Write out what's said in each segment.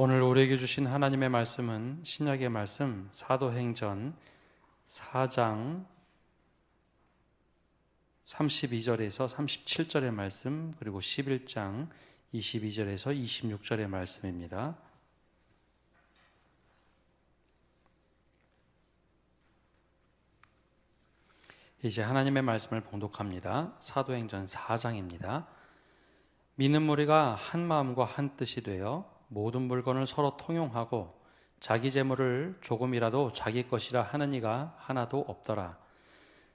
오늘 우리에게 주신 하나님의 말씀은 신약의 말씀 사도행전 4장 32절에서 37절의 말씀, 그리고 11장 22절에서 26절의 말씀입니다. 이제 하나님의 말씀을 봉독합니다. 사도행전 4장입니다. 믿는 무리가 한 마음과 한 뜻이 되어 모든 물건을 서로 통용하고 자기 재물을 조금이라도 자기 것이라 하는 이가 하나도 없더라.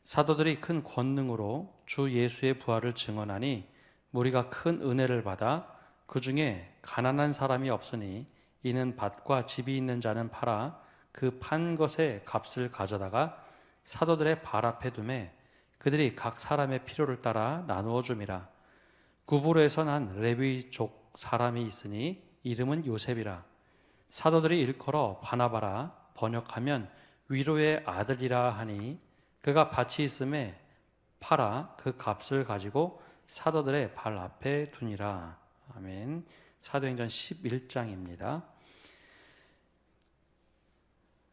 사도들이 큰 권능으로 주 예수의 부활을 증언하니 무리가 큰 은혜를 받아 그 중에 가난한 사람이 없으니 이는 밭과 집이 있는 자는 팔아 그 판 것의 값을 가져다가 사도들의 발 앞에 두매 그들이 각 사람의 필요를 따라 나누어 줌이라. 구브로에서 난 레위족 사람이 있으니 이름은 요셉이라. 사도들이 일컬어 바나바라, 번역하면 위로의 아들이라 하니 그가 밭이 있음에 팔아 그 값을 가지고 사도들의 발 앞에 두니라. 아멘. 사도행전 11장입니다.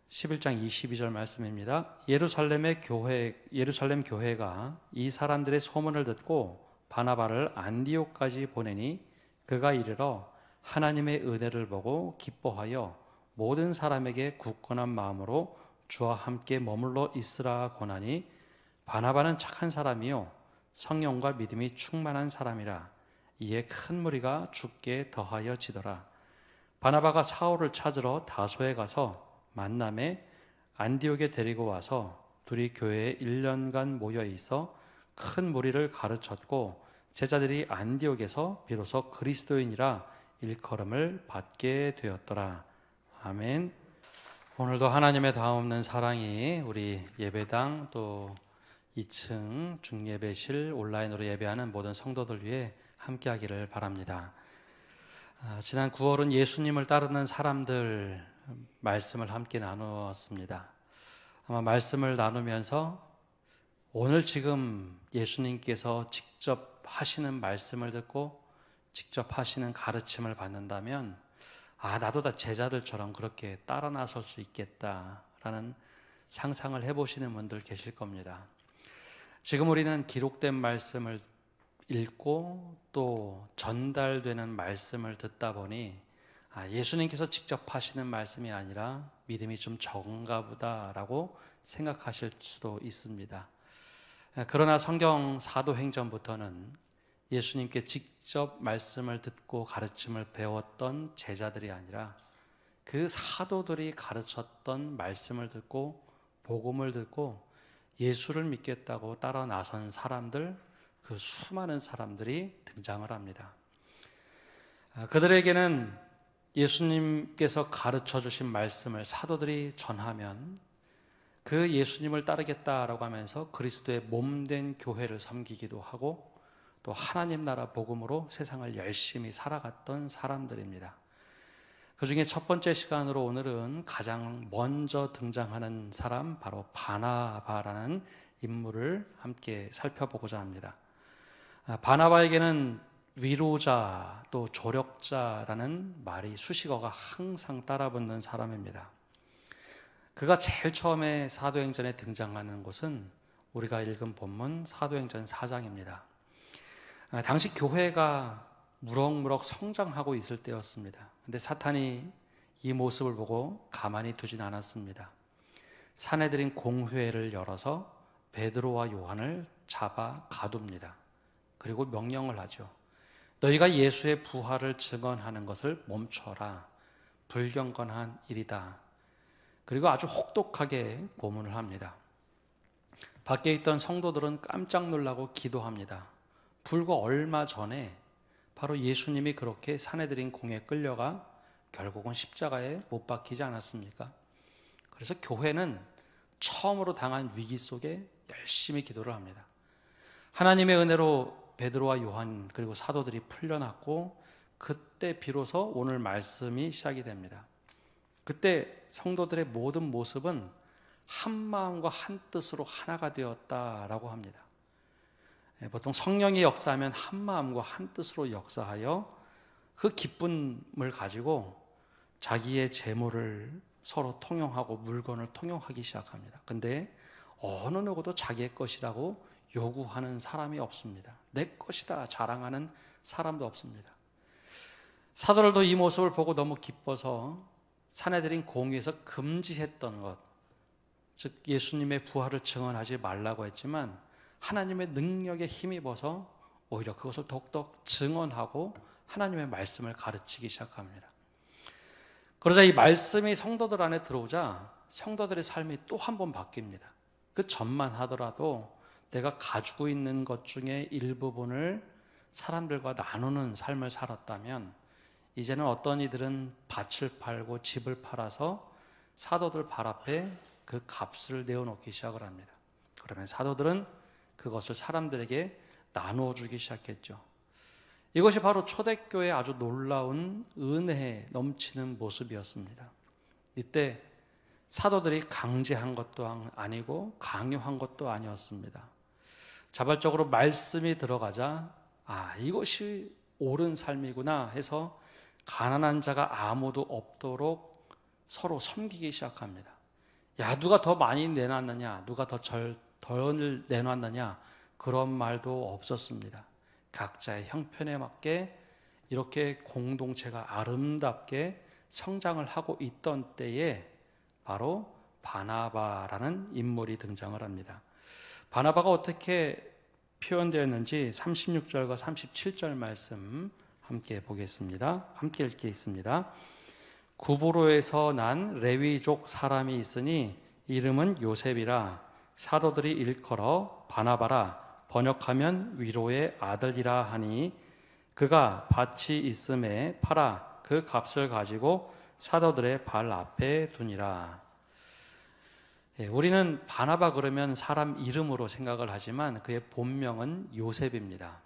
11장 22절 말씀입니다. 예루살렘 교회가 이 사람들의 소문을 듣고 바나바를 안디옥까지 보내니 그가 이르러 하나님의 은혜를 보고 기뻐하여 모든 사람에게 굳건한 마음으로 주와 함께 머물러 있으라 권하니 바나바는 착한 사람이요 성령과 믿음이 충만한 사람이라. 이에 큰 무리가 죽게 더하여 지더라. 바나바가 사울을 찾으러 다소에 가서 만남에 안디옥에 데리고 와서 둘이 교회에 1년간 모여 있어 큰 무리를 가르쳤고 제자들이 안디옥에서 비로소 그리스도인이라 일컬음을 받게 되었더라. 아멘. 오늘도 하나님의 다없는 사랑이 우리 예배당 또 2층 중예배실 온라인으로 예배하는 모든 성도들 위해 함께하기를 바랍니다. 지난 9월은 예수님을 따르는 사람들 말씀을 함께 나누었습니다. 아마 말씀을 나누면서 오늘 지금 예수님께서 직접 하시는 말씀을 듣고 직접 하시는 가르침을 받는다면 나도 다 제자들처럼 그렇게 따라 나설 수 있겠다라는 상상을 해보시는 분들 계실 겁니다. 지금 우리는 기록된 말씀을 읽고 또 전달되는 말씀을 듣다 보니 예수님께서 직접 하시는 말씀이 아니라 믿음이 좀 적은가 보다라고 생각하실 수도 있습니다. 그러나 성경 사도행전부터는 예수님께 직접 말씀을 듣고 가르침을 배웠던 제자들이 아니라 그 사도들이 가르쳤던 말씀을 듣고 복음을 듣고 예수를 믿겠다고 따라 나선 사람들, 그 수많은 사람들이 등장을 합니다. 그들에게는 예수님께서 가르쳐 주신 말씀을 사도들이 전하면 그 예수님을 따르겠다라고 하면서 그리스도의 몸된 교회를 섬기기도 하고 또 하나님 나라 복음으로 세상을 열심히 살아갔던 사람들입니다. 그 중에 첫 번째 시간으로 오늘은 가장 먼저 등장하는 사람, 바로 바나바라는 인물을 함께 살펴보고자 합니다. 바나바에게는 위로자 또 조력자라는 말이 수식어가 항상 따라붙는 사람입니다. 그가 제일 처음에 사도행전에 등장하는 곳은 우리가 읽은 본문 사도행전 4장입니다. 당시 교회가 무럭무럭 성장하고 있을 때였습니다. 근데 사탄이 이 모습을 보고 가만히 두진 않았습니다. 사내들인 공회를 열어서 베드로와 요한을 잡아 가둡니다. 그리고 명령을 하죠. 너희가 예수의 부활을 증언하는 것을 멈춰라. 불경건한 일이다. 그리고 아주 혹독하게 고문을 합니다. 밖에 있던 성도들은 깜짝 놀라고 기도합니다. 불과 얼마 전에 바로 예수님이 그렇게 사내들인 공에 끌려가 결국은 십자가에 못 박히지 않았습니까? 그래서 교회는 처음으로 당한 위기 속에 열심히 기도를 합니다. 하나님의 은혜로 베드로와 요한 그리고 사도들이 풀려났고 그때 비로소 오늘 말씀이 시작이 됩니다. 그때 성도들의 모든 모습은 한 마음과 한 뜻으로 하나가 되었다라고 합니다. 보통 성령이 역사하면 한 마음과 한 뜻으로 역사하여 그 기쁨을 가지고 자기의 재물을 서로 통용하고 물건을 통용하기 시작합니다. 근데 어느 누구도 자기의 것이라고 요구하는 사람이 없습니다. 내 것이다 자랑하는 사람도 없습니다. 사도들도 이 모습을 보고 너무 기뻐서 사내들인 공회에서 금지했던 것, 즉 예수님의 부활을 증언하지 말라고 했지만 하나님의 능력에 힘입어서 오히려 그것을 더욱더 증언하고 하나님의 말씀을 가르치기 시작합니다. 그러자 이 말씀이 성도들 안에 들어오자 성도들의 삶이 또 한 번 바뀝니다. 그 전만 하더라도 내가 가지고 있는 것 중에 일부분을 사람들과 나누는 삶을 살았다면 이제는 어떤 이들은 밭을 팔고 집을 팔아서 사도들 발 앞에 그 값을 내어놓기 시작을 합니다. 그러면 사도들은 그것을 사람들에게 나누어 주기 시작했죠. 이것이 바로 초대교회의 아주 놀라운 은혜에 넘치는 모습이었습니다. 이때 사도들이 강제한 것도 아니고 강요한 것도 아니었습니다. 자발적으로 말씀이 들어가자 이것이 옳은 삶이구나 해서 가난한 자가 아무도 없도록 서로 섬기기 시작합니다. 야, 누가 더 많이 내놨느냐, 누가 덜 내놨느냐, 그런 말도 없었습니다. 각자의 형편에 맞게 이렇게 공동체가 아름답게 성장을 하고 있던 때에 바로 바나바라는 인물이 등장을 합니다. 바나바가 어떻게 표현되었는지 36절과 37절 말씀 함께 보겠습니다. 함께 읽겠습니다. 구브로에서 난 레위족 사람이 있으니 이름은 요셉이라 사도들이 일컬어 바나바라 번역하면 위로의 아들이라 하니 그가 밭이 있음에 팔아 그 값을 가지고 사도들의 발 앞에 두니라. 우리는 바나바 그러면 사람 이름으로 생각을 하지만 그의 본명은 요셉입니다.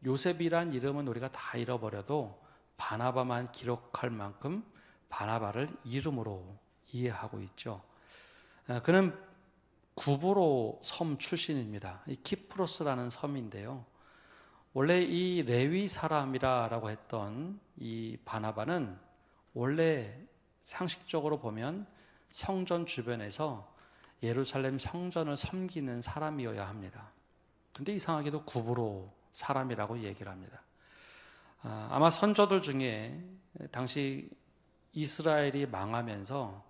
요셉이란 이름은 우리가 다 잃어버려도 바나바만 기록할 만큼 바나바를 이름으로 이해하고 있죠. 그는 구브로 섬 출신입니다. 키프로스라는 섬인데요. 원래 이 레위 사람이라고 했던 이 바나바는 원래 상식적으로 보면 성전 주변에서 예루살렘 성전을 섬기는 사람이어야 합니다. 근데 이상하게도 구브로 사람이라고 얘기를 합니다. 아마 선조들 중에 당시 이스라엘이 망하면서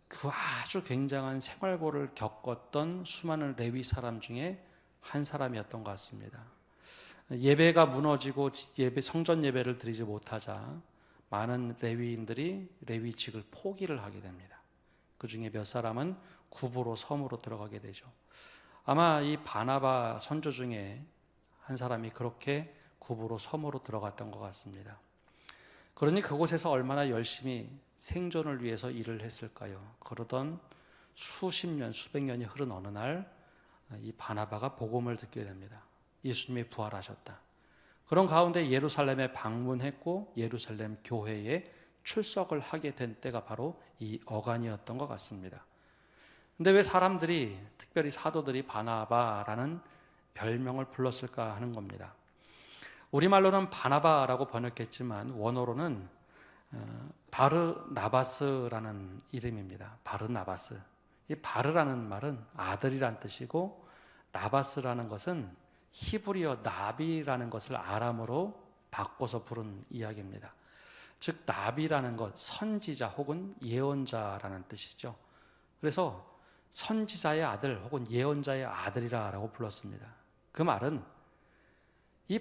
그 아주 굉장한 생활고를 겪었던 수많은 레위 사람 중에 한 사람이었던 것 같습니다. 예배가 무너지고 성전 예배를 드리지 못하자 많은 레위인들이 레위직을 포기를 하게 됩니다. 그 중에 몇 사람은 구브로 섬으로 들어가게 되죠. 아마 이 바나바 선조 중에 한 사람이 그렇게 구브로 섬으로 들어갔던 것 같습니다. 그러니 그곳에서 얼마나 열심히 생존을 위해서 일을 했을까요? 그러던 수십 년, 수백 년이 흐른 어느 날 이 바나바가 복음을 듣게 됩니다. 예수님이 부활하셨다. 그런 가운데 예루살렘에 방문했고 예루살렘 교회에 출석을 하게 된 때가 바로 이 어간이었던 것 같습니다. 근데 왜 사람들이, 특별히 사도들이 바나바라는 별명을 불렀을까 하는 겁니다. 우리말로는 바나바라고 번역했지만 원어로는 바르나바스라는 이름입니다. 바르나바스. 이 바르라는 말은 아들이란 뜻이고 나바스라는 것은 히브리어 나비라는 것을 아람어로 바꿔서 부른 이야기입니다. 즉 나비라는 것, 선지자 혹은 예언자라는 뜻이죠. 그래서 선지자의 아들 혹은 예언자의 아들이라고 불렀습니다. 그 말은 이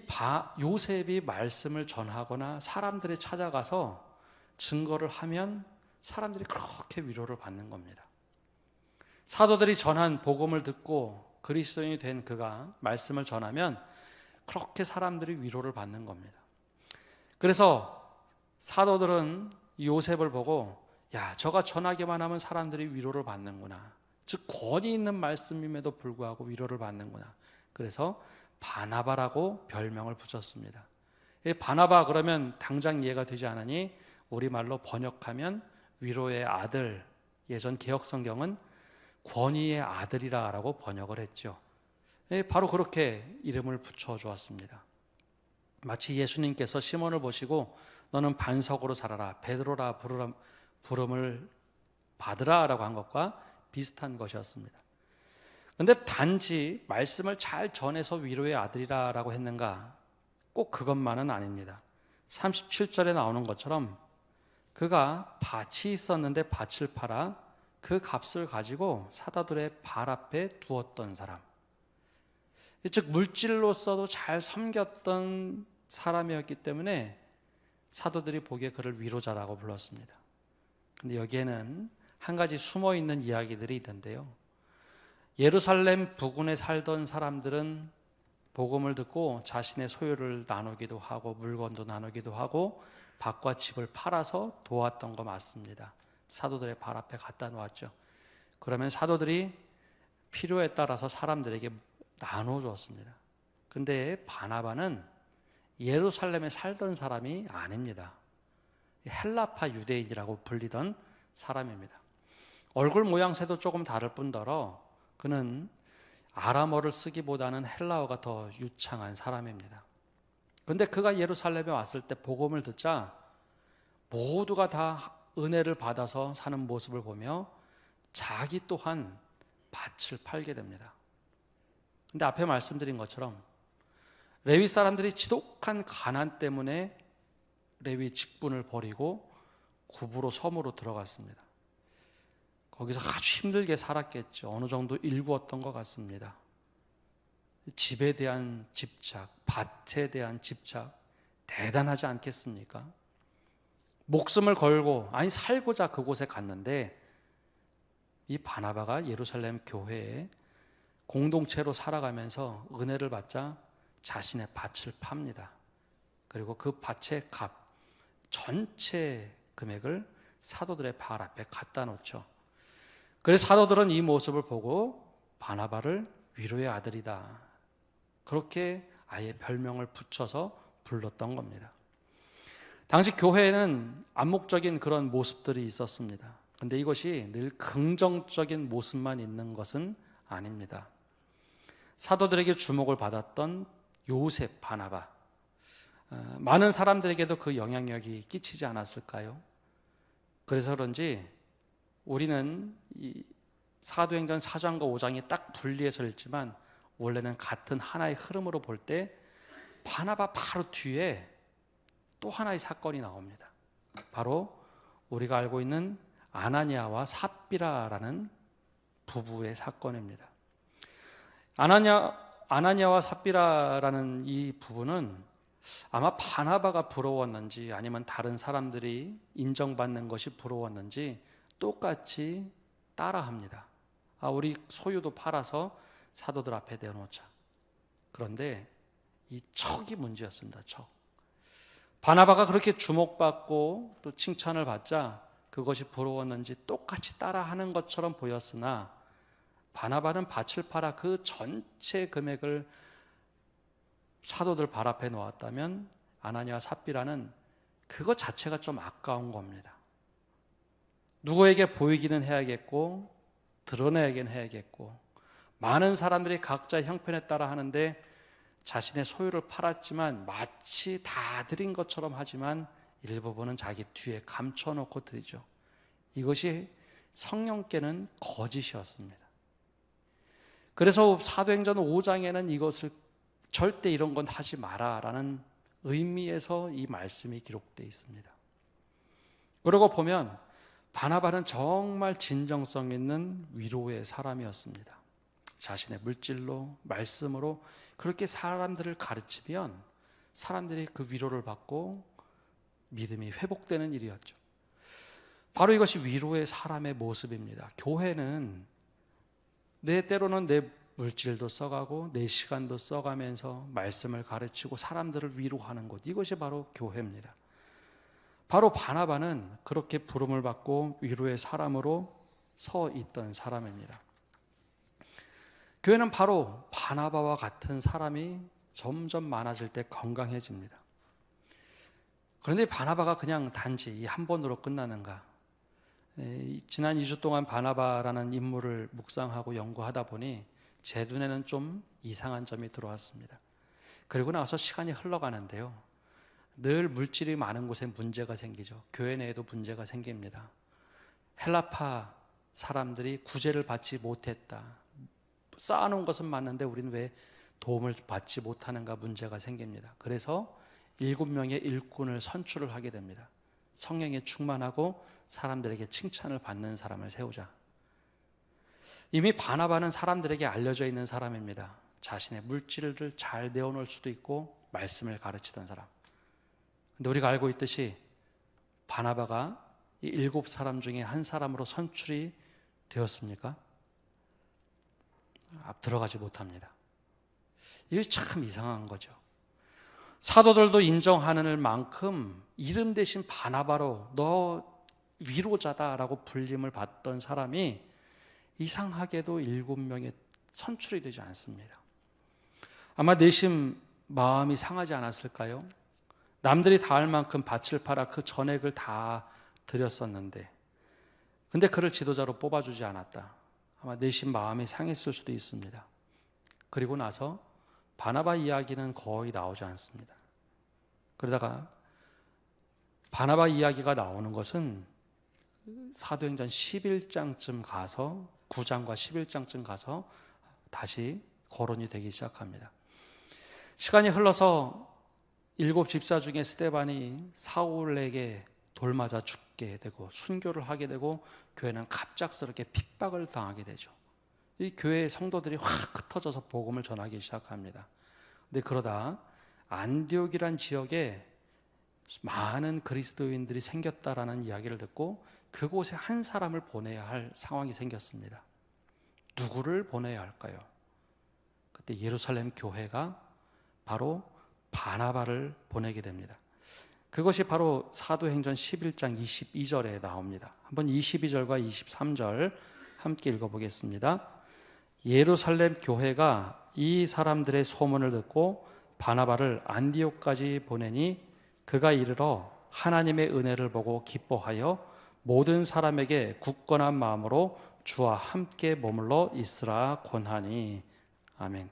요셉이 말씀을 전하거나 사람들이 찾아가서 증거를 하면 사람들이 그렇게 위로를 받는 겁니다. 사도들이 전한 복음을 듣고 그리스도인이 된 그가 말씀을 전하면 그렇게 사람들이 위로를 받는 겁니다. 그래서 사도들은 요셉을 보고 야, 저가 전하기만 하면 사람들이 위로를 받는구나. 즉 권위 있는 말씀임에도 불구하고 위로를 받는구나. 그래서 바나바라고 별명을 붙였습니다. 이 바나바 그러면 당장 이해가 되지 않으니 우리말로 번역하면 위로의 아들, 예전 개혁성경은 권위의 아들이라고 번역을 했죠. 바로 그렇게 이름을 붙여주었습니다. 마치 예수님께서 시몬을 보시고 너는 반석으로 살아라, 베드로라 부름을 받으라 라고 한 것과 비슷한 것이었습니다. 그런데 단지 말씀을 잘 전해서 위로의 아들이라 라고 했는가? 꼭 그것만은 아닙니다. 37절에 나오는 것처럼 그가 밭이 있었는데 밭을 팔아 그 값을 가지고 사도들의 발 앞에 두었던 사람, 즉 물질로서도 잘 섬겼던 사람이었기 때문에 사도들이 보기에 그를 위로자라고 불렀습니다. 그런데 여기에는 한 가지 숨어있는 이야기들이 있는데요, 예루살렘 부근에 살던 사람들은 복음을 듣고 자신의 소유를 나누기도 하고 물건도 나누기도 하고 밭과 집을 팔아서 도왔던 거 맞습니다. 사도들의 발 앞에 갖다 놓았죠. 그러면 사도들이 필요에 따라서 사람들에게 나눠주었습니다. 근데 바나바는 예루살렘에 살던 사람이 아닙니다. 헬라파 유대인이라고 불리던 사람입니다. 얼굴 모양새도 조금 다를 뿐더러 그는 아람어를 쓰기보다는 헬라어가 더 유창한 사람입니다. 그런데 그가 예루살렘에 왔을 때 복음을 듣자 모두가 다 은혜를 받아서 사는 모습을 보며 자기 또한 밭을 팔게 됩니다. 그런데 앞에 말씀드린 것처럼 레위 사람들이 지독한 가난 때문에 레위 직분을 버리고 구부로 섬으로 들어갔습니다. 거기서 아주 힘들게 살았겠죠. 어느 정도 일구었던 것 같습니다. 집에 대한 집착, 밭에 대한 집착 대단하지 않겠습니까? 목숨을 걸고 살고자 그곳에 갔는데 이 바나바가 예루살렘 교회에 공동체로 살아가면서 은혜를 받자 자신의 밭을 팝니다. 그리고 그 밭의 값 전체 금액을 사도들의 발 앞에 갖다 놓죠. 그래서 사도들은 이 모습을 보고 바나바를 위로의 아들이다, 그렇게 아예 별명을 붙여서 불렀던 겁니다. 당시 교회에는 암묵적인 그런 모습들이 있었습니다. 그런데 이것이 늘 긍정적인 모습만 있는 것은 아닙니다. 사도들에게 주목을 받았던 요셉, 바나바, 많은 사람들에게도 그 영향력이 끼치지 않았을까요? 그래서 그런지 우리는 이 사도행전 4장과 5장이 딱 분리해서 읽지만 원래는 같은 하나의 흐름으로 볼 때 바나바 바로 뒤에 또 하나의 사건이 나옵니다. 바로 우리가 알고 있는 아나니아와 삽비라라는 부부의 사건입니다. 아나니아와 삽비라라는 이 부부는 아마 바나바가 부러웠는지 아니면 다른 사람들이 인정받는 것이 부러웠는지 똑같이 따라합니다. 우리 소유도 팔아서 사도들 앞에 내놓자. 그런데 이 척이 문제였습니다. 척. 바나바가 그렇게 주목받고 또 칭찬을 받자 그것이 부러웠는지 똑같이 따라하는 것처럼 보였으나 바나바는 밭을 팔아 그 전체 금액을 사도들 발 앞에 놓았다면 아나니아와 삽비라는 그것 자체가 좀 아까운 겁니다. 누구에게 보이기는 해야겠고 드러내야긴 해야겠고 많은 사람들이 각자의 형편에 따라 하는데 자신의 소유를 팔았지만 마치 다 드린 것처럼 하지만 일부분은 자기 뒤에 감춰놓고 드리죠. 이것이 성령께는 거짓이었습니다. 그래서 사도행전 5장에는 이것을 절대 이런 건 하지 마라 라는 의미에서 이 말씀이 기록되어 있습니다. 그러고 보면 바나바는 정말 진정성 있는 위로의 사람이었습니다. 자신의 물질로 말씀으로 그렇게 사람들을 가르치면 사람들이 그 위로를 받고 믿음이 회복되는 일이었죠. 바로 이것이 위로의 사람의 모습입니다. 교회는 때로는 내 물질도 써가고 내 시간도 써가면서 말씀을 가르치고 사람들을 위로하는 곳, 이것이 바로 교회입니다. 바로 바나바는 그렇게 부름을 받고 위로의 사람으로 서 있던 사람입니다. 교회는 바로 바나바와 같은 사람이 점점 많아질 때 건강해집니다. 그런데 바나바가 그냥 단지 이 한 번으로 끝나는가? 지난 2주 동안 바나바라는 인물을 묵상하고 연구하다 보니 제 눈에는 좀 이상한 점이 들어왔습니다. 그리고 나서 시간이 흘러가는데요, 늘 물질이 많은 곳에 문제가 생기죠. 교회 내에도 문제가 생깁니다. 헬라파 사람들이 구제를 받지 못했다. 쌓아놓은 것은 맞는데 우리는 왜 도움을 받지 못하는가 문제가 생깁니다. 그래서 7명의 일꾼을 선출을 하게 됩니다. 성령에 충만하고 사람들에게 칭찬을 받는 사람을 세우자. 이미 바나바는 사람들에게 알려져 있는 사람입니다. 자신의 물질을 잘 내어놓을 수도 있고 말씀을 가르치던 사람. 근데 우리가 알고 있듯이 바나바가 이 7사람 중에 한 사람으로 선출이 되었습니까? 들어가지 못합니다. 이게 참 이상한 거죠. 사도들도 인정하는 만큼 이름 대신 바나바로 너 위로자다라고 불림을 받던 사람이 이상하게도 7명에 선출이 되지 않습니다. 아마 내심 마음이 상하지 않았을까요? 남들이 다 할 만큼 밭을 팔아 그 전액을 다 드렸었는데 근데 그를 지도자로 뽑아주지 않았다. 아마 내심 마음이 상했을 수도 있습니다. 그리고 나서 바나바 이야기는 거의 나오지 않습니다. 그러다가 바나바 이야기가 나오는 것은 사도행전 11장쯤 가서 9장과 11장쯤 가서 다시 거론이 되기 시작합니다. 시간이 흘러서 7 집사 중에 스데반이 사울에게 돌 맞아 죽게 되고 순교를 하게 되고 교회는 갑작스럽게 핍박을 당하게 되죠. 이 교회 성도들이 확 흩어져서 복음을 전하기 시작합니다. 근데 그러다 안디옥이란 지역에 많은 그리스도인들이 생겼다라는 이야기를 듣고 그곳에 한 사람을 보내야 할 상황이 생겼습니다. 누구를 보내야 할까요? 그때 예루살렘 교회가 바로 바나바를 보내게 됩니다. 그것이 바로 사도행전 11장 22절에 나옵니다. 한번 22절과 23절 함께 읽어보겠습니다. 예루살렘 교회가 이 사람들의 소문을 듣고 바나바를 안디옥까지 보내니 그가 이르러 하나님의 은혜를 보고 기뻐하여 모든 사람에게 굳건한 마음으로 주와 함께 머물러 있으라 권하니. 아멘.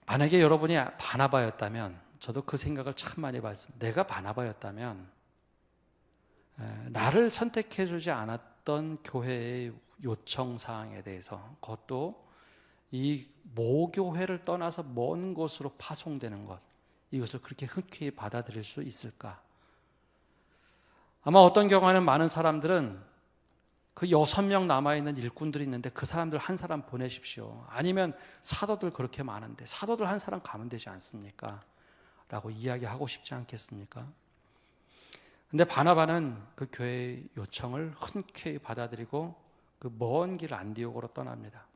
만약에 여러분이 바나바였다면, 저도 그 생각을 참 많이 봤습니다. 내가 바나바였다면 나를 선택해 주지 않았던 교회의 요청사항에 대해서, 그것도 이 모교회를 떠나서 먼 곳으로 파송되는 것, 이것을 그렇게 흔쾌히 받아들일 수 있을까? 아마 어떤 경우에는 많은 사람들은 그 6명 남아있는 일꾼들이 있는데 그 사람들 한 사람 보내십시오. 아니면 사도들 그렇게 많은데 사도들 한 사람 가면 되지 않습니까? 라고 이야기하고 싶지 않겠습니까? 근데 바나바는 그 교회의 요청을 흔쾌히 받아들이고 그 먼 길 안디옥으로 떠납니다.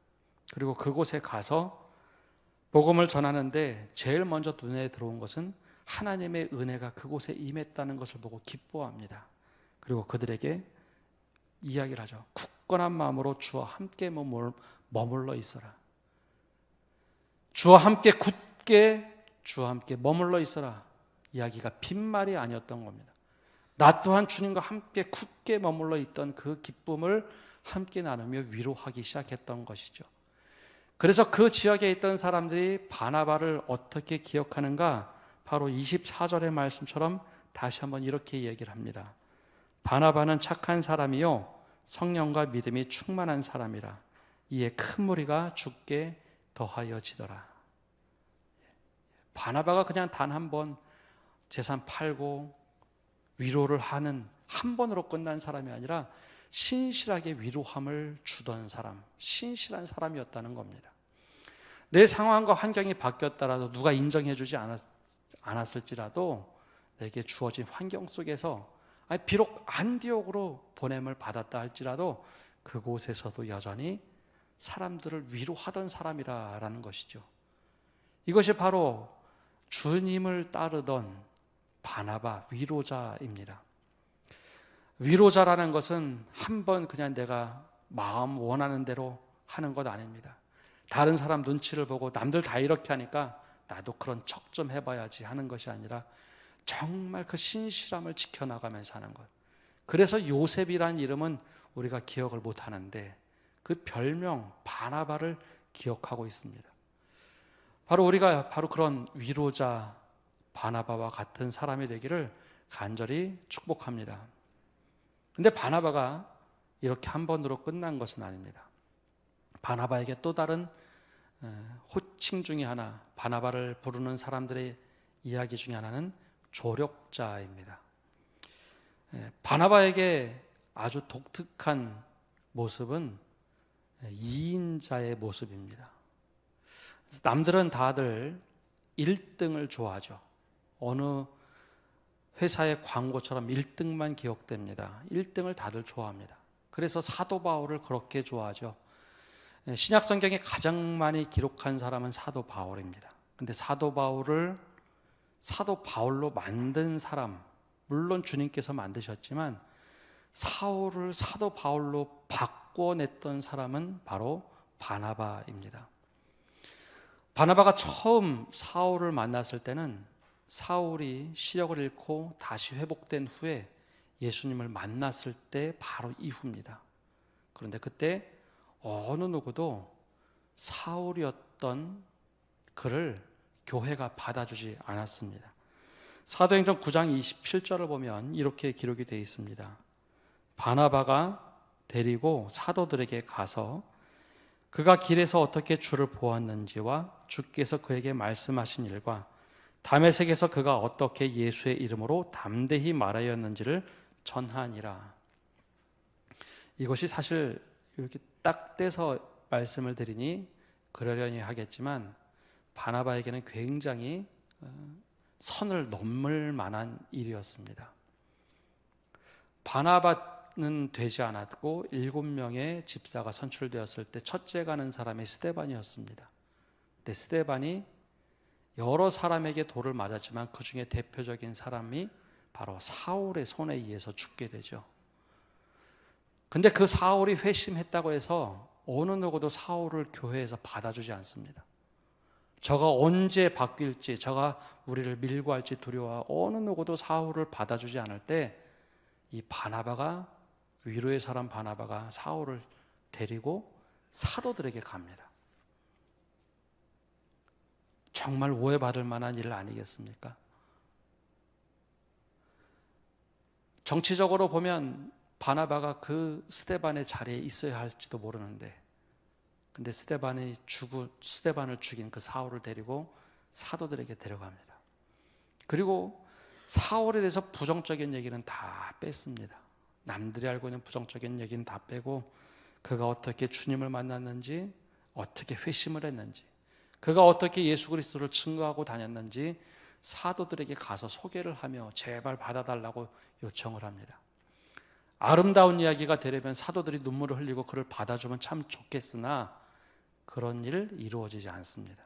그리고 그곳에 가서 복음을 전하는데 제일 먼저 눈에 들어온 것은 하나님의 은혜가 그곳에 임했다는 것을 보고 기뻐합니다. 그리고 그들에게 이야기를 하죠. 굳건한 마음으로 주와 함께 머물러 있어라. 주와 함께 굳게 주와 함께 머물러 있어라. 이야기가 빈말이 아니었던 겁니다. 나 또한 주님과 함께 굳게 머물러 있던 그 기쁨을 함께 나누며 위로하기 시작했던 것이죠. 그래서 그 지역에 있던 사람들이 바나바를 어떻게 기억하는가? 바로 24절의 말씀처럼 다시 한번 이렇게 얘기를 합니다. 바나바는 착한 사람이요 성령과 믿음이 충만한 사람이라. 이에 큰 무리가 주께 더하여지더라. 바나바가 그냥 단 한 번 재산 팔고 위로를 하는 한 번으로 끝난 사람이 아니라 신실하게 위로함을 주던 사람, 신실한 사람이었다는 겁니다. 내 상황과 환경이 바뀌었다라도 누가 인정해주지 않았을지라도 내게 주어진 환경 속에서, 비록 안디옥으로 보냄을 받았다 할지라도 그곳에서도 여전히 사람들을 위로하던 사람이라는 것이죠. 이것이 바로 주님을 따르던 바나바, 위로자입니다. 위로자라는 것은 한번 그냥 내가 마음 원하는 대로 하는 것 아닙니다. 다른 사람 눈치를 보고 남들 다 이렇게 하니까 나도 그런 척 좀 해봐야지 하는 것이 아니라 정말 그 신실함을 지켜나가면서 하는 것. 그래서 요셉이라는 이름은 우리가 기억을 못하는데 그 별명 바나바를 기억하고 있습니다. 바로 우리가 바로 그런 위로자 바나바와 같은 사람이 되기를 간절히 축복합니다. 근데 바나바가 이렇게 한 번으로 끝난 것은 아닙니다. 바나바에게 또 다른 호칭 중에 하나, 바나바를 부르는 사람들의 이야기 중에 하나는 조력자입니다. 바나바에게 아주 독특한 모습은 이인자의 모습입니다. 남들은 다들 1등을 좋아하죠. 어느 회사의 광고처럼 1등만 기억됩니다. 1등을 다들 좋아합니다. 그래서 사도 바울을 그렇게 좋아하죠. 신약 성경에 가장 많이 기록한 사람은 사도 바울입니다. 근데 사도 바울을 사도 바울로 만든 사람, 물론 주님께서 만드셨지만 사울을 사도 바울로 바꿔냈던 사람은 바로 바나바입니다. 바나바가 처음 사울을 만났을 때는 사울이 시력을 잃고 다시 회복된 후에 예수님을 만났을 때 바로 이후입니다. 그런데 그때 어느 누구도 사울이었던 그를 교회가 받아주지 않았습니다. 사도행전 9장 27절을 보면 이렇게 기록이 되어 있습니다. 바나바가 데리고 사도들에게 가서 그가 길에서 어떻게 주를 보았는지와 주께서 그에게 말씀하신 일과 다메섹에서 그가 어떻게 예수의 이름으로 담대히 말하였는지를 전하니라. 이것이 사실 이렇게 딱 떼서 말씀을 드리니 그러려니 하겠지만 바나바에게는 굉장히 선을 넘을 만한 일이었습니다. 바나바는 되지 않았고 7명의 집사가 선출되었을 때 첫째 가는 사람이 스데반이었습니다. 근데 스데반이 여러 사람에게 돌을 맞았지만 그 중에 대표적인 사람이 바로 사울의 손에 의해서 죽게 되죠. 근데 그 사울이 회심했다고 해서 어느 누구도 사울을 교회에서 받아주지 않습니다. 저가 언제 바뀔지, 저가 우리를 밀고 할지 두려워 어느 누구도 사울을 받아주지 않을 때 이 바나바가, 위로의 사람 바나바가 사울을 데리고 사도들에게 갑니다. 정말 오해받을 만한 일 아니겠습니까? 정치적으로 보면 바나바가 그 스데반의 자리에 있어야 할지도 모르는데, 근데 스데반을 죽인 그 사울을 데리고 사도들에게 데려갑니다. 그리고 사울에 대해서 부정적인 얘기는 다 뺐습니다. 남들이 알고 있는 부정적인 얘기는 다 빼고 그가 어떻게 주님을 만났는지, 어떻게 회심을 했는지, 그가 어떻게 예수 그리스도를 증거하고 다녔는지 사도들에게 가서 소개를 하며 제발 받아달라고 요청을 합니다. 아름다운 이야기가 되려면 사도들이 눈물을 흘리고 그를 받아주면 참 좋겠으나 그런 일 이루어지지 않습니다.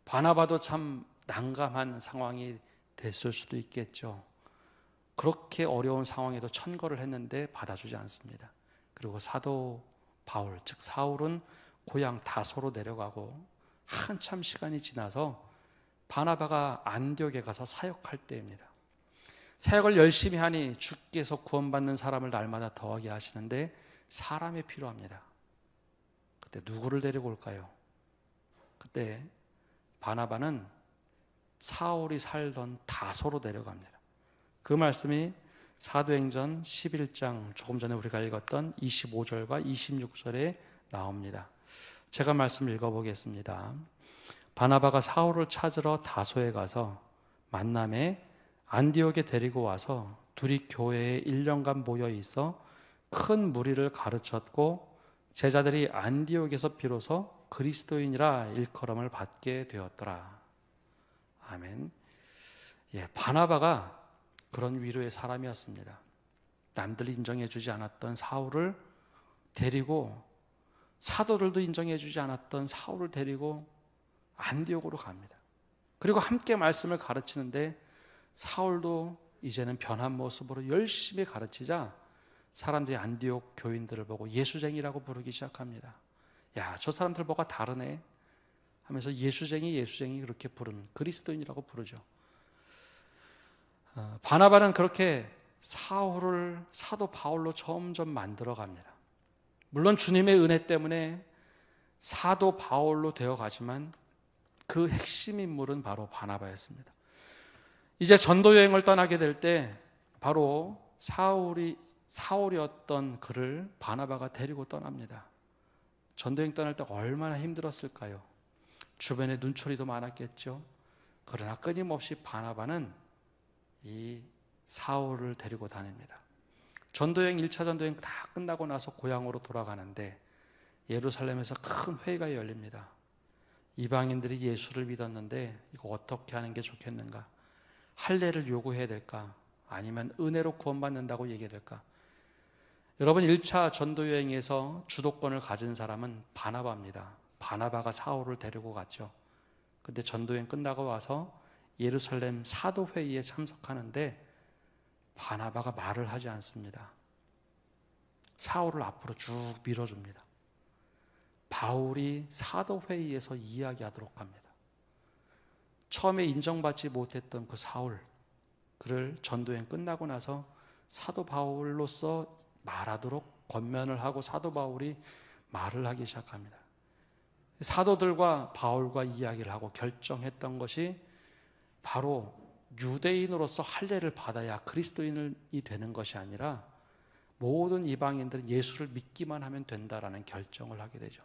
바나바도 참 난감한 상황이 됐을 수도 있겠죠. 그렇게 어려운 상황에도 천거를 했는데 받아주지 않습니다. 그리고 사도 바울, 즉 사울은 고향 다소로 내려가고 한참 시간이 지나서 바나바가 안디옥에 가서 사역할 때입니다. 사역을 열심히 하니 주께서 구원받는 사람을 날마다 더하게 하시는데 사람이 필요합니다. 그때 누구를 데리고 올까요? 그때 바나바는 사울이 살던 다소로 내려갑니다. 그 말씀이 사도행전 11장, 조금 전에 우리가 읽었던 25절과 26절에 나옵니다. 제가 말씀 읽어보겠습니다. 바나바가 사울을 찾으러 다소에 가서 만남에 안디옥에 데리고 와서 둘이 교회에 1년간 모여 있어 큰 무리를 가르쳤고 제자들이 안디옥에서 비로소 그리스도인이라 일컬음을 받게 되었더라. 아멘. 바나바가 그런 위로의 사람이었습니다. 남들이 인정해주지 않았던 사울을 데리고, 사도들도 인정해주지 않았던 사울을 데리고 안디옥으로 갑니다. 그리고 함께 말씀을 가르치는데 사울도 이제는 변한 모습으로 열심히 가르치자 사람들이 안디옥 교인들을 보고 예수쟁이라고 부르기 시작합니다. 야, 저 사람들 뭐가 다르네 하면서 예수쟁이 그렇게 부르는, 그리스도인이라고 부르죠. 바나바는 그렇게 사울을 사도 바울로 점점 만들어 갑니다. 물론 주님의 은혜 때문에 사도 바울로 되어 가지만 그 핵심 인물은 바로 바나바였습니다. 이제 전도 여행을 떠나게 될 때 바로 사울이었던 그를 바나바가 데리고 떠납니다. 전도 여행 떠날 때 얼마나 힘들었을까요? 주변에 눈초리도 많았겠죠. 그러나 끊임없이 바나바는 이 사울을 데리고 다닙니다. 전도여행 1차 전도여행 다 끝나고 나서 고향으로 돌아가는데 예루살렘에서 큰 회의가 열립니다. 이방인들이 예수를 믿었는데 이거 어떻게 하는 게 좋겠는가? 할례를 요구해야 될까? 아니면 은혜로 구원받는다고 얘기해야 될까? 여러분, 1차 전도여행에서 주도권을 가진 사람은 바나바입니다. 바나바가 사울을 데리고 갔죠. 근데 전도여행 끝나고 와서 예루살렘 사도회의에 참석하는데 바나바가 말을 하지 않습니다. 사울을 앞으로 쭉 밀어줍니다. 바울이 사도회의에서 이야기하도록 합니다. 처음에 인정받지 못했던 그 사울, 그를 전도여행 끝나고 나서 사도 바울로서 말하도록 권면을 하고 사도 바울이 말을 하기 시작합니다. 사도들과 바울과 이야기를 하고 결정했던 것이 바로 유대인으로서 할례를 받아야 그리스도인이 되는 것이 아니라 모든 이방인들은 예수를 믿기만 하면 된다라는 결정을 하게 되죠.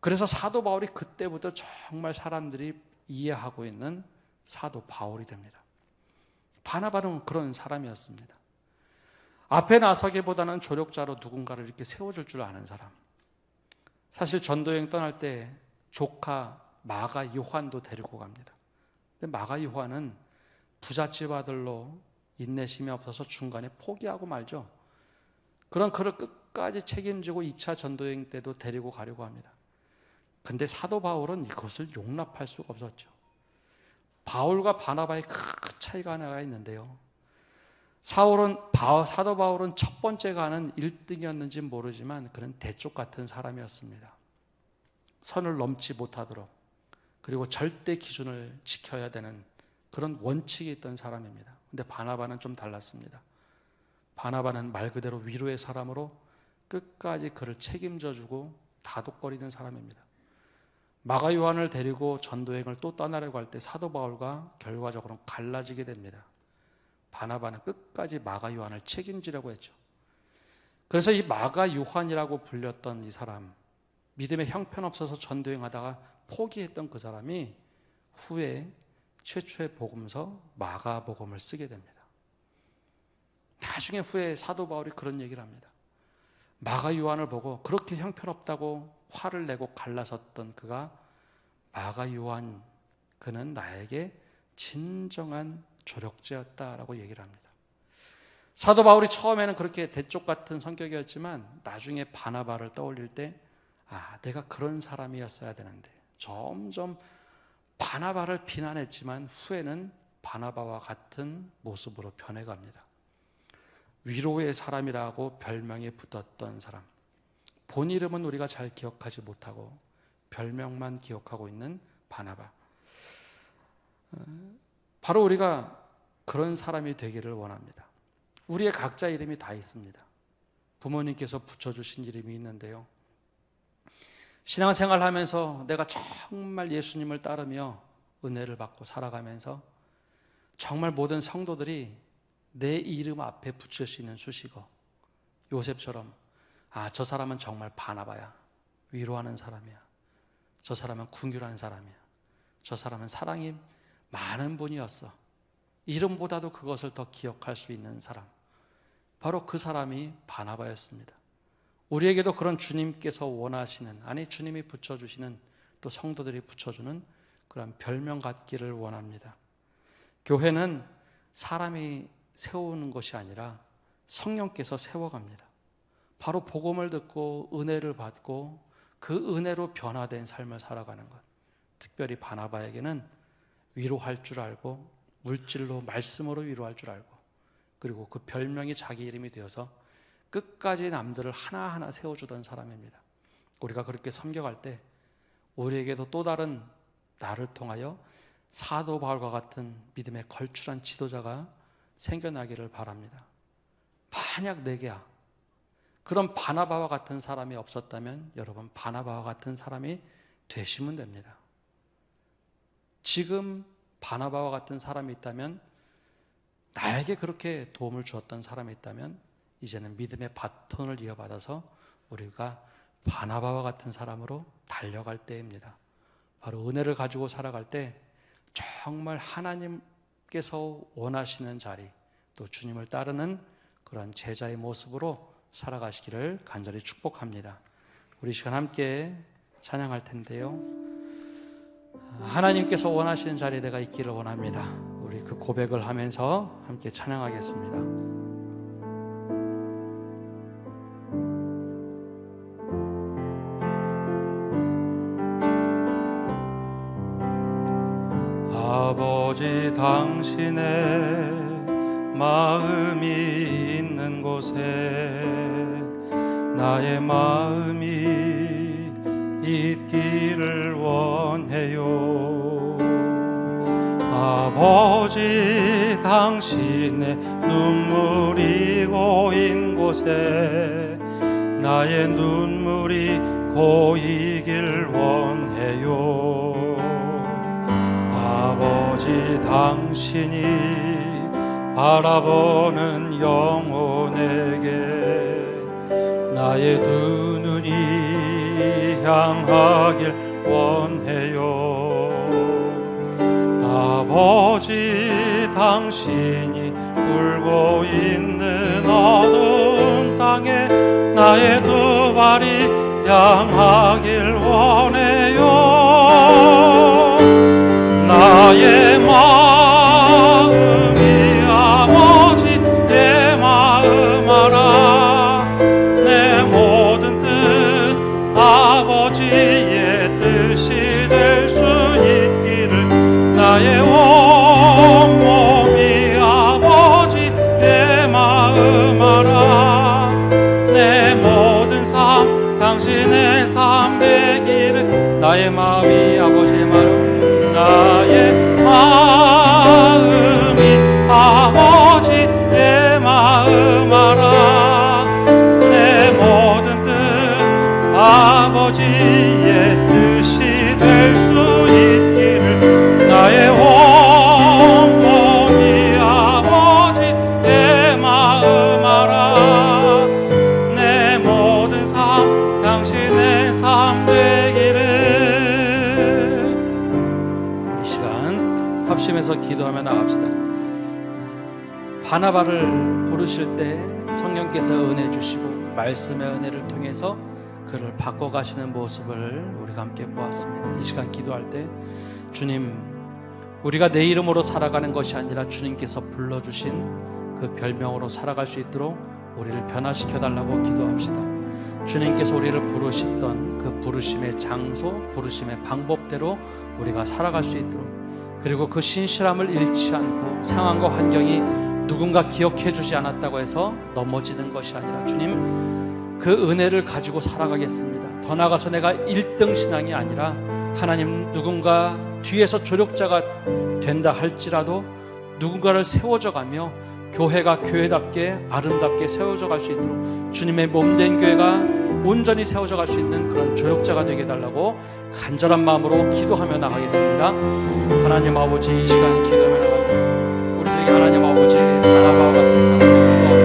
그래서 사도 바울이 그때부터 정말 사람들이 이해하고 있는 사도 바울이 됩니다. 바나바는 그런 사람이었습니다. 앞에 나서기보다는 조력자로 누군가를 이렇게 세워줄 줄 아는 사람. 사실 전도여행 떠날 때 조카 마가 요한도 데리고 갑니다. 근데 마가 요한은 부잣집 아들로 인내심이 없어서 중간에 포기하고 말죠. 그런 그를 끝까지 책임지고 2차 전도여행 때도 데리고 가려고 합니다. 근데 사도 바울은 이것을 용납할 수가 없었죠. 바울과 바나바의 큰 차이가 하나가 있는데요. 사도 바울은 첫 번째 가는 1등이었는지 모르지만 그는 대쪽 같은 사람이었습니다. 선을 넘지 못하도록, 그리고 절대 기준을 지켜야 되는 그런 원칙이 있던 사람입니다. 근데 바나바는 좀 달랐습니다. 바나바는 말 그대로 위로의 사람으로 끝까지 그를 책임져주고 다독거리는 사람입니다. 마가 요한을 데리고 전도여행을 또 떠나려고 할 때 사도 바울과 결과적으로 갈라지게 됩니다. 바나바는 끝까지 마가 요한을 책임지려고 했죠. 그래서 이 마가 요한이라고 불렸던 이 사람, 믿음에 형편없어서 전도여행하다가 포기했던 그 사람이 후에 최초의 복음서 마가복음을 쓰게 됩니다. 나중에 후에 사도 바울이 그런 얘기를 합니다. 마가 요한을 보고 그렇게 형편없다고 화를 내고 갈라섰던 그가 마가 요한, 그는 나에게 진정한 조력자였다라고 얘기를 합니다. 사도 바울이 처음에는 그렇게 대쪽 같은 성격이었지만 나중에 바나바를 떠올릴 때 내가 그런 사람이었어야 되는데, 점점 바나바를 비난했지만 후에는 바나바와 같은 모습으로 변해갑니다. 위로의 사람이라고 별명이 붙었던 사람, 본 이름은 우리가 잘 기억하지 못하고 별명만 기억하고 있는 바나바. 바로 우리가 그런 사람이 되기를 원합니다. 우리의 각자 이름이 다 있습니다. 부모님께서 붙여주신 이름이 있는데요, 신앙생활 하면서 내가 정말 예수님을 따르며 은혜를 받고 살아가면서 정말 모든 성도들이 내 이름 앞에 붙여지는 수식어, 요셉처럼 저 사람은 정말 바나바야, 위로하는 사람이야, 저 사람은 긍휼한 사람이야, 저 사람은 사랑이 많은 분이었어, 이름보다도 그것을 더 기억할 수 있는 사람, 바로 그 사람이 바나바였습니다. 우리에게도 그런 주님께서 원하시는, 주님이 붙여주시는, 또 성도들이 붙여주는 그런 별명 갖기를 원합니다. 교회는 사람이 세우는 것이 아니라 성령께서 세워갑니다. 바로 복음을 듣고 은혜를 받고 그 은혜로 변화된 삶을 살아가는 것. 특별히 바나바에게는 위로할 줄 알고, 물질로, 말씀으로 위로할 줄 알고, 그리고 그 별명이 자기 이름이 되어서 끝까지 남들을 하나하나 세워주던 사람입니다. 우리가 그렇게 섬겨갈 때 우리에게도 또 다른 나를 통하여 사도 바울과 같은 믿음의 걸출한 지도자가 생겨나기를 바랍니다. 만약 내게야 그런 바나바와 같은 사람이 없었다면 여러분, 바나바와 같은 사람이 되시면 됩니다. 지금 바나바와 같은 사람이 있다면, 나에게 그렇게 도움을 주었던 사람이 있다면 이제는 믿음의 바톤을 이어받아서 우리가 바나바와 같은 사람으로 달려갈 때입니다. 바로 은혜를 가지고 살아갈 때 정말 하나님께서 원하시는 자리, 또 주님을 따르는 그런 제자의 모습으로 살아가시기를 간절히 축복합니다. 우리 시간 함께 찬양할 텐데요, 하나님께서 원하시는 자리에 내가 있기를 원합니다. 우리 그 고백을 하면서 함께 찬양하겠습니다. 아버지, 당신의 마음이 있는 곳에 나의 마음이 있기를 원해요. 아버지, 당신의 눈물이 고인 곳에 나의 눈물이 고이길 원해요. 아버지, 당신이 바라보는 영혼에게 나의 두 눈이 향하길 원해요. 아버지, 당신이 울고 있는 어두운 땅에 나의 두 발이 향하길 원해요. 나의 마음이 아버지 내 마음 알아. 내 모든 뜻 아버지의 뜻이 될 수 있기를. 나의 온몸이 아버지 내 마음 알아. 내 모든 삶 당신의 삶 되기를. 나의 마음이 아버지의 마음, 나의 마음이 아버지 내 마음 알아. 내 모든 뜻 아버지의 뜻이 될 수 있기를. 나의 온몸이 아버지 내 마음 알아. 내 모든 삶 당신의 삶 되기를. 합심해서 기도하며 나갑시다. 바나바를 부르실 때 성령께서 은혜 주시고 말씀의 은혜를 통해서 그를 바꿔가시는 모습을 우리가 함께 보았습니다. 이 시간 기도할 때, 주님, 우리가 내 이름으로 살아가는 것이 아니라 주님께서 불러주신 그 별명으로 살아갈 수 있도록 우리를 변화시켜 달라고 기도합시다. 주님께서 우리를 부르셨던 그 부르심의 장소, 부르심의 방법대로 우리가 살아갈 수 있도록, 그리고 그 신실함을 잃지 않고 상황과 환경이 누군가 기억해 주지 않았다고 해서 넘어지는 것이 아니라, 주님, 그 은혜를 가지고 살아가겠습니다. 더 나아가서 내가 1등 신앙이 아니라, 하나님, 누군가 뒤에서 조력자가 된다 할지라도 누군가를 세워져 가며 교회가 교회답게 아름답게 세워져 갈 수 있도록 주님의 몸된 교회가 온전히 세워져 갈 수 있는 그런 조력자가 되게 해달라고 간절한 마음으로 기도하며 나가겠습니다. 하나님 아버지, 이 시간 기도하며 나갑니다. 우리들에게 하나님 아버지 바나바와 같은 사람을 기도합니다.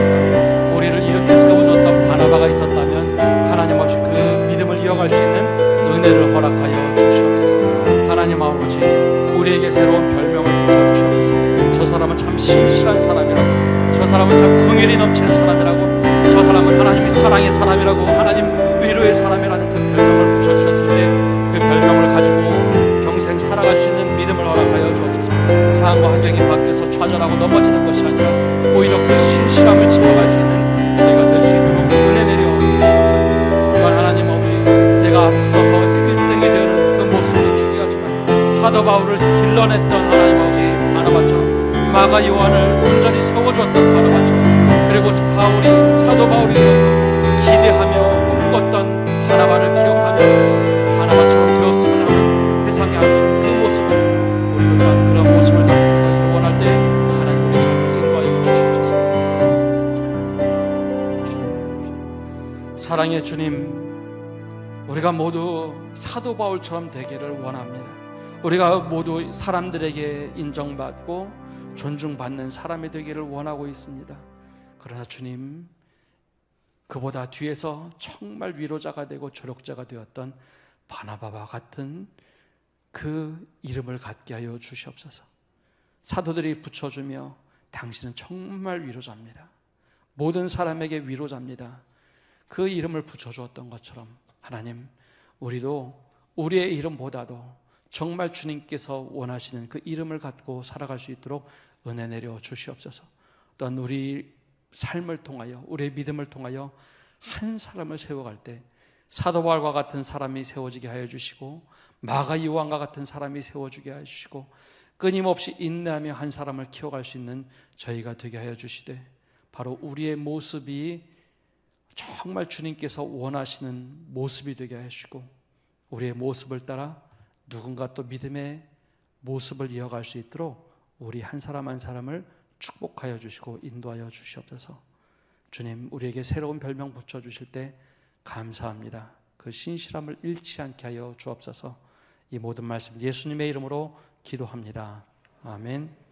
우리를 이렇게 세워줬던 바나바가 있었다면 하나님 아버지 그 믿음을 이어갈 수 있는 은혜를 허락하여 주시옵소서. 하나님 아버지, 우리에게 새로운 별명을 붙여주시옵소서. 저 사람은 참 신실한 사람이라고, 저 사람은 참 긍휼이 넘치는 사람이라고, 저 사람은 하나님의 사랑의 사람이라고, 하나님 위로의 사람이라는 그 별명을 붙여주셨을 때 그 별명을 가지고 평생 살아갈 수 있는 믿음을 허락하여 주옵소서. 상황과 환경이 바뀌어서 좌절하고 넘어지는 것이 아니라 오히려 그 신실함을 지켜갈 수 있는 저희가 될 수 있도록 은혜 내려 주시옵소서. 또한 하나님 아버지, 내가 앞서서 1등이 되는 그 모습도 중요하지만 사도 바울을 길러냈던 하나님 아버지 바나바처럼, 마가 요한을 온전히 세워주었던 바나바처럼, 그리고 사도 바울이 되어서 기대하며 꿈꿨던 바나바를 기억하며 바나바처럼 되었으면 하는 회상이 하는 그 모습을, 우리가 그런 모습을 담기를 원할 때 하나님 우리 삶을 인도하여 주시옵소서. 사랑의 주님, 우리가 모두 사도 바울처럼 되기를 원합니다. 우리가 모두 사람들에게 인정받고 존중받는 사람이 되기를 원하고 있습니다. 그러나 주님, 그보다 뒤에서 정말 위로자가 되고 조력자가 되었던 바나바와 같은 그 이름을 갖게 하여 주시옵소서. 사도들이 붙여주며 당신은 정말 위로자입니다. 모든 사람에게 위로자입니다. 그 이름을 붙여주었던 것처럼 하나님, 우리도 우리의 이름보다도 정말 주님께서 원하시는 그 이름을 갖고 살아갈 수 있도록 은혜 내려 주시옵소서. 또한 우리 삶을 통하여, 우리의 믿음을 통하여 한 사람을 세워갈 때 사도 바울과 같은 사람이 세워지게 하여 주시고, 마가 요한과 같은 사람이 세워지게 하여 주시고, 끊임없이 인내하며 한 사람을 키워갈 수 있는 저희가 되게 하여 주시되, 바로 우리의 모습이 정말 주님께서 원하시는 모습이 되게 하여 주시고, 우리의 모습을 따라 누군가 또 믿음의 모습을 이어갈 수 있도록 우리 한 사람 한 사람을 축복하여 주시고 인도하여 주시옵소서. 주님, 우리에게 새로운 별명 붙여주실 때 감사합니다. 그 신실함을 잃지 않게 하여 주옵소서. 이 모든 말씀 예수님의 이름으로 기도합니다. 아멘.